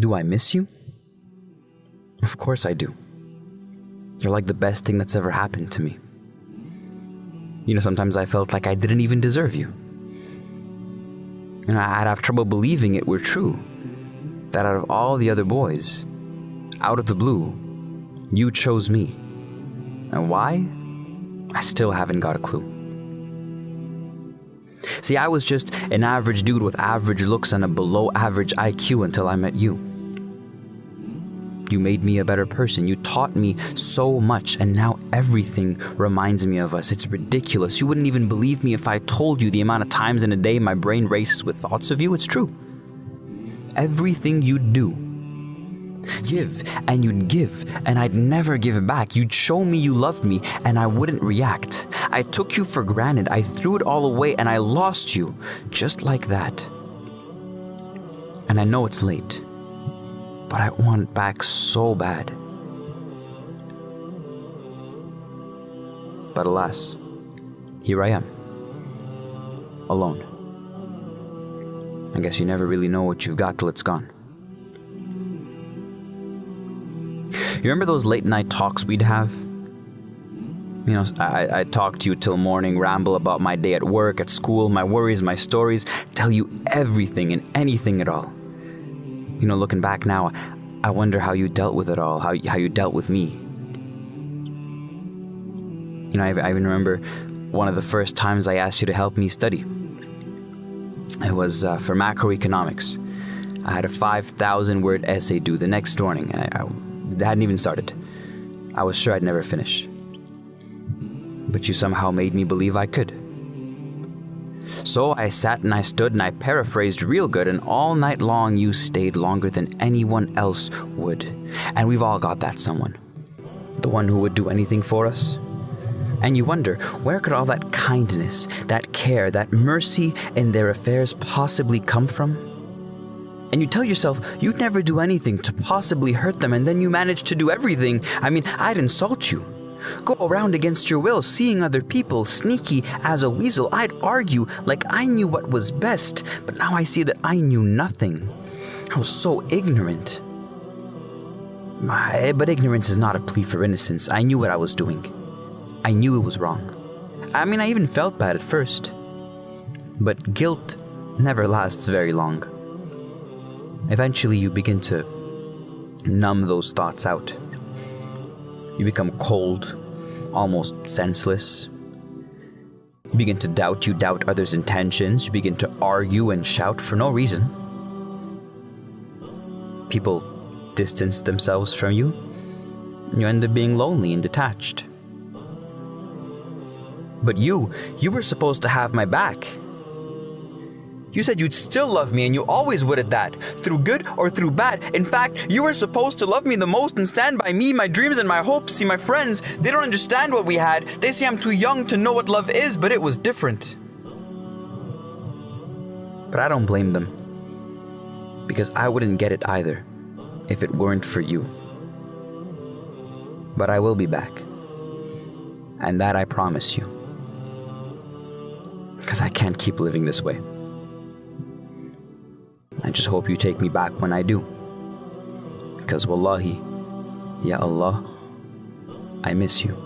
Do I miss you? Of course I do. You're like the best thing that's ever happened to me. You know, sometimes I felt like I didn't even deserve you. And I'd have trouble believing it were true. That out of all the other boys, out of the blue, you chose me. And why? I still haven't got a clue. See, I was just an average dude with average looks and a below average IQ until I met you. You made me a better person. You taught me so much, and now everything reminds me of us. It's ridiculous. You wouldn't even believe me if I told you the amount of times in a day my brain races with thoughts of you. It's true. Everything you'd do, give, and you'd give, and I'd never give back. You'd show me you loved me, and I wouldn't react. I took you for granted. I threw it all away, and I lost you, just like that. And I know it's late, but I want it back so bad. But alas, here I am, alone. I guess you never really know what you've got till it's gone. You remember those late night talks we'd have? You know, I'd talk to you till morning, ramble about my day at work, at school, my worries, my stories, tell you everything and anything at all. You know, looking back now, I wonder how you dealt with it all, how you dealt with me. You know, I even remember one of the first times I asked you to help me study. It was for macroeconomics. I had a 5,000-word essay due the next morning. I hadn't even started. I was sure I'd never finish. But you somehow made me believe I could. So I sat and I stood and I paraphrased real good, and all night long you stayed longer than anyone else would. And we've all got that someone. The one who would do anything for us. And you wonder, where could all that kindness, that care, that mercy in their affairs possibly come from? And you tell yourself you'd never do anything to possibly hurt them, and then you manage to do everything. I mean, I'd insult you. Go around against your will, seeing other people, sneaky as a weasel. I'd argue like I knew what was best, but now I see that I knew nothing. I was so ignorant. But ignorance is not a plea for innocence. I knew what I was doing. I knew it was wrong. I mean, I even felt bad at first. But guilt never lasts very long. Eventually, you begin to numb those thoughts out. You become cold, almost senseless. You begin to doubt. You doubt others' intentions. You begin to argue and shout for no reason. People distance themselves from you. You end up being lonely and detached. But you were supposed to have my back. You said you'd still love me, and you always would at that, through good or through bad. In fact, you were supposed to love me the most and stand by me, my dreams and my hopes. See, my friends, they don't understand what we had. They say I'm too young to know what love is, but it was different. But I don't blame them, because I wouldn't get it either if it weren't for you. But I will be back, and that I promise you, because I can't keep living this way. I just hope you take me back when I do. Because wallahi, ya Allah, I miss you.